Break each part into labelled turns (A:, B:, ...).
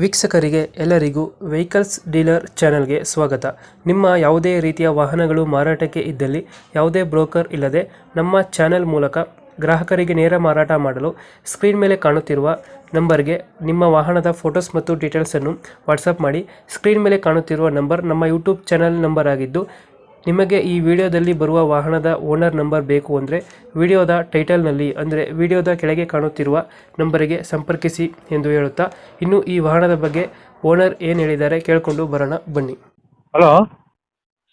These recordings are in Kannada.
A: ವೀಕ್ಷಕರಿಗೆ ಎಲ್ಲರಿಗೂ ವೆಹಿಕಲ್ಸ್ ಡೀಲರ್ ಚಾನೆಲ್ಗೆ ಸ್ವಾಗತ. ನಿಮ್ಮ ಯಾವುದೇ ರೀತಿಯ ವಾಹನಗಳು ಮಾರಾಟಕ್ಕೆ ಇದ್ದಲ್ಲಿ ಯಾವುದೇ ಬ್ರೋಕರ್ ಇಲ್ಲದೆ ನಮ್ಮ ಚಾನೆಲ್ ಮೂಲಕ ಗ್ರಾಹಕರಿಗೆ ನೇರ ಮಾರಾಟ ಮಾಡಲು ಸ್ಕ್ರೀನ್ ಮೇಲೆ ಕಾಣುತ್ತಿರುವ ನಂಬರ್ಗೆ ನಿಮ್ಮ ವಾಹನದ ಫೋಟೋಸ್ ಮತ್ತು ಡೀಟೇಲ್ಸನ್ನು ವಾಟ್ಸಪ್ ಮಾಡಿ. ಸ್ಕ್ರೀನ್ ಮೇಲೆ ಕಾಣುತ್ತಿರುವ ನಂಬರ್ ನಮ್ಮ ಯೂಟ್ಯೂಬ್ ಚಾನೆಲ್ ನಂಬರ್ ಆಗಿದ್ದು, ನಿಮಗೆ ಈ ವಿಡಿಯೋದಲ್ಲಿ ಬರುವ ವಾಹನದ ಓನರ್ ನಂಬರ್ ಬೇಕು ಅಂದರೆ ವಿಡಿಯೋದ ಟೈಟಲ್ನಲ್ಲಿ ಅಂದರೆ ವಿಡಿಯೋದ ಕೆಳಗೆ ಕಾಣುತ್ತಿರುವ ನಂಬರಿಗೆ ಸಂಪರ್ಕಿಸಿ ಎಂದು ಹೇಳುತ್ತಾ, ಇನ್ನು ಈ ವಾಹನದ ಬಗ್ಗೆ ಓನರ್ ಏನು ಹೇಳಿದ್ದಾರೆ ಕೇಳಿಕೊಂಡು ಬರೋಣ ಬನ್ನಿ.
B: ಹಲೋ.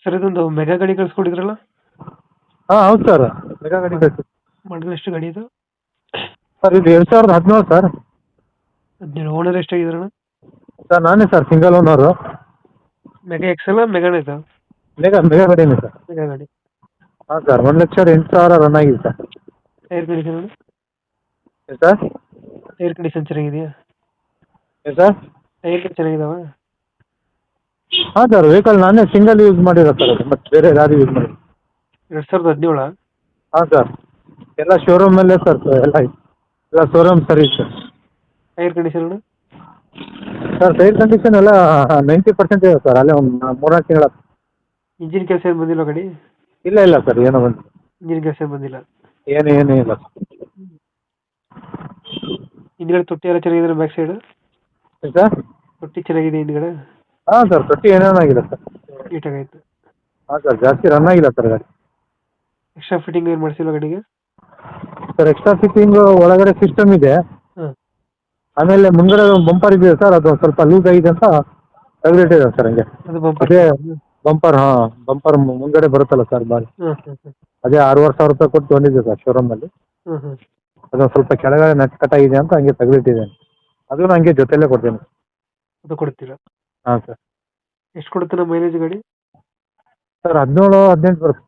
A: ಸರ್, ಇದೊಂದು ಮೆಗಾ ಗಾಡಿ ಕಳಿಸ್ಕೊಟ್ಟಿದ್ರಲ್ಲ,
B: ಹಾಂ ಹೌದು ಸರ್, ಮೆಗಾ ಗಾಡಿ ಬೇಕು
A: ಮಾಡಲ್ ಎಷ್ಟು ಗಾಡಿ ಇದು?
B: ಸರ್. ಇದು 2017 ಸರ್.
A: 17. ಓನರ್ ಎಷ್ಟಾಗಿದ್ರಣ?
B: ಸರ್ ನಾನೇ sir, single owner.
A: Mega XL ಮೆಗಾನ ಇದು?
B: ಮೆಗಾ ಮೆಗಾ ಗಾಡಿನೇ ಸರ್.
A: ಮೆಗಾ ಗಾಡಿ.
B: ಹಾಂ ಸರ್, 1,08,000 ರನ್ ಆಗಿದೆ ಸರ್.
A: Tyre condition?
B: ಏನು ಸರ್?
A: ಟೈರ್ ಕಂಡೀಷನ್ ಚೆನ್ನಾಗಿದೆಯಾ?
B: ಏನು ಸರ್?
A: ಟೈರ್ ಚೆನ್ನಾಗಿದಾವ?
B: ಹಾಂ ಸರ್, ವೆಹಿಕಲ್ ನಾನೇ ಸಿಂಗಲ್ ಯೂಸ್ ಮಾಡಿರೋ ಸರ್, ಅದು ಮತ್ತೆ ಬೇರೆ ಗಾಡಿ ಯೂಸ್ ಮಾಡಿ.
A: 2017?
B: ಹಾಂ ಸರ್, ಎಲ್ಲ ಶೋರೂಮಲ್ಲೇ ಸರ್, ಎಲ್ಲ showroom service sir.
A: Tyre condition?
B: Sir tyre condition ಎಲ್ಲ 90% ಇದೆ ಸರ್. ಅಲ್ಲೇ ಒಂದು 3-4 ತಿಂಗಳ.
A: ಇಂಜಿನ್ ಕೆಲಸ ಏನು ಬಂದಿಲ್ಲ ಗಾಡಿ?
B: ಇಲ್ಲ ಇಲ್ಲ ಸರ್, ಏನೋ ಬಂದು
A: ಇಂಜಿನ್ ಕೆಲಸ ಏನು ಬಂದಿಲ್ಲ?
B: ಏನು ಇಲ್ಲ ಸರ್.
A: ಹಿಂದ್ಗಡೆ ತೊಟ್ಟಿ ಎಲ್ಲ ಚೆನ್ನಾಗಿದೆ? ಬ್ಯಾಕ್ ಸೈಡ್
B: ಏನು ಸರ್?
A: ತೊಟ್ಟಿ ಚೆನ್ನಾಗಿದೆ ಹಿಂದ್ಗಡೆ?
B: ಹಾಂ ಸರ್, ತೊಟ್ಟಿ ಏನೇನಾಗಿದೆ ಸರ್.
A: ನೀಟಾಗೈತೆ?
B: ಹಾಂ ಸರ್, ಜಾಸ್ತಿ ರನ್ ಆಗಿಲ್ಲ ಸರ್ ಗಾಡಿ.
A: ಎಕ್ಸ್ಟ್ರಾ ಫಿಟ್ಟಿಂಗ್ ಏನು ಮಾಡಿಸಿಲ್ಲ ಗಾಡಿಗೆ?
B: ಸರ್ ಎಕ್ಸ್ಟ್ರಾ ಫಿಟ್ಟಿಂಗು ಒಳಗಡೆ ಸಿಸ್ಟಮ್ ಇದೆ.
A: ಹಾಂ.
B: ಆಮೇಲೆ ಮುಂದ್ಗಡೆ ಒಂದು ಬಂಪರ್ ಇದೆ ಸರ್, ಅದು ಸ್ವಲ್ಪ ಲೂಸ್ ಆಗಿದೆ ಅಂತ ತೆಗೆದಿಟ್ಟಿದೆ ಸರ್. ಹಂಗೆ
A: ಅದು ಬಂಪರ್?
B: ಅದೇ ಬಂಪರ್. ಹಾಂ, ಬಂಪರ್ ಮುಂದ್ಗಡೆ ಬರುತ್ತಲ್ಲ ಸರ್ ಬಾರಿ,
A: ಹಾಂ ಹಾಂ ಹಾಂ.
B: ಅದೇ 6,500 ರೂಪಾಯಿ ಕೊಟ್ಟು ತೊಗೊಂಡಿದ್ದೆ ಸರ್ ಶೋರೂಮಲ್ಲಿ.
A: ಹಾಂ ಹಾಂ.
B: ಅದೊಂದು ಸ್ವಲ್ಪ ಕೆಳಗಡೆ ನಟ್ ಕಟ್ಟಾಗಿದೆ ಅಂತ ಹಂಗೆ ತೆಗೆದಿಟ್ಟಿದ್ದೇನೆ. ಅದನ್ನು ಹಂಗೆ ಜೊತೆಲೇ ಕೊಡ್ತೀನಿ.
A: ಅದು ಕೊಡ್ತೀರಾ?
B: ಹಾಂ ಸರ್.
A: ಎಷ್ಟು ಕೊಡುತ್ತೆ ನಮ್ಮ ಮೈಲೇಜ್ ಗಾಡಿ?
B: ಸರ್ 17-18 ಬರುತ್ತೆ.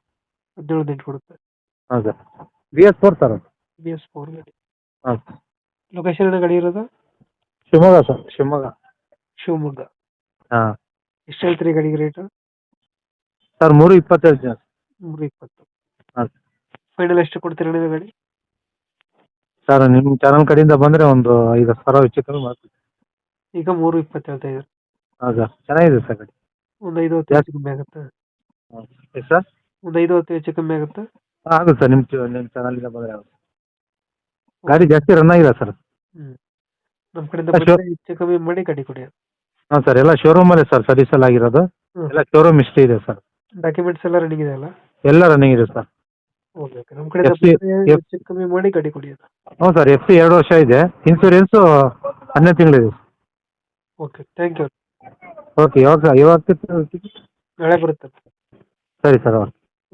A: 17-18 ಕೊಡುತ್ತೆ?
B: ಹಾಂ ಸರ್, BS4 ಸರ್ ಅದು.
A: BS4 ಗಾಡಿ.
B: ಹಾಂ ಸರ್.
A: ಲೊಕೇಶನ್ ಏನೋ ಗಾಡಿ ಇರೋದು?
B: ಶಿವಮೊಗ್ಗ ಸರ್, ಶಿವಮೊಗ್ಗ.
A: ಶಿವಮೊಗ್ಗ.
B: ಹಾಂ.
A: ಎಷ್ಟು ಹೇಳ್ತೀರಿ ಗಾಡಿಗೆ ರೇಟು?
B: ಸರ್ 3,27 ಜನ.
A: 320.
B: ಹಾಂ ಸರ್.
A: ಫೈನಲ್ ಎಷ್ಟು ಕೊಡ್ತೀರಾ ನೀವು ಗಾಡಿ?
B: ಸರ್ ನಿಮ್ಮ ಚಾನಲ್ ಕಡೆಯಿಂದ ಬಂದರೆ ಒಂದು 5,000 ಹೆಚ್ಚು ಕಮ್ಮಿ ಮಾಡ್ತೀವಿ.
A: ಈಗ 320 ಹೇಳ್ತಾ ಇದ್ದಾರೆ.
B: ಹಾಂ ಸರ್, ಚೆನ್ನಾಗಿದೆ ಸರ್ ಗಾಡಿ.
A: ಒಂದು 5-10 ಹೆಚ್ಚು ಕಮ್ಮಿ ಆಗುತ್ತೆ?
B: ಹಾಂ ಎಸ್ ಸರ್.
A: ಒಂದು 5-10 ಹೆಚ್ಚು ಕಮ್ಮಿ ಆಗುತ್ತೆ?
B: ಹಾಂ ಆಗುತ್ತೆ ಸರ್, ನಿಮ್ಮ ಚಾನಲಿಂದ ಬಂದರೆ ಆಗುತ್ತೆ. ಗಾಡಿ ಜಾಸ್ತಿ ರನ್ ಆಗಿಲ್ಲ ಸರ್.
A: ಹ್ಞೂ. ನಮ್ಮ ಕಡೆಯಿಂದ ಬಂದರೆ ಹೆಚ್ಚು ಕಮ್ಮಿ ಮಾಡಿ ಗಾಡಿ ಕೊಡಿ.
B: ಹಾಂ ಸರ್, ಎಲ್ಲ ಶೋರೂಮಲ್ಲೇ ಸರ್ ಸರ್ವಿಸ್ ಎಲ್ಲ ಆಗಿರೋದು. ಎಲ್ಲ ಶೋರೂಮ್ ಹಿಸ್ಟ್ರಿ ಇದೆ ಸರ್.
A: ಡಾಕ್ಯುಮೆಂಟ್ಸ್ ಎಲ್ಲ ರನ್ನಿಂಗ್ ಇದೆ ಅಲ್ಲ?
B: ಎಲ್ಲ ರನ್ನಿಂಗ್ ಇದೆ ಸರ್.
A: Okay okay. ನಮ್ಮ ಕಡೆಯಿಂದ ಬಂದರೆ ಹೆಚ್ಚು ಕಮ್ಮಿ ಮಾಡಿ ಗಾಡಿ ಕೊಡಿ.
B: ಹ್ಞೂ ಸರ್, FC 2 ವರ್ಷ ಇದೆ, ಇನ್ಸೂರೆನ್ಸು 12 ತಿಂಗಳಿದೆ.
A: Okay, thank you.
B: ಓಕೆ, ಯಾವಾಗ
A: ನಾಳೆ ಬರುತ್ತೆ.
B: ಸರಿ ಸರ್, ಓಕೆ.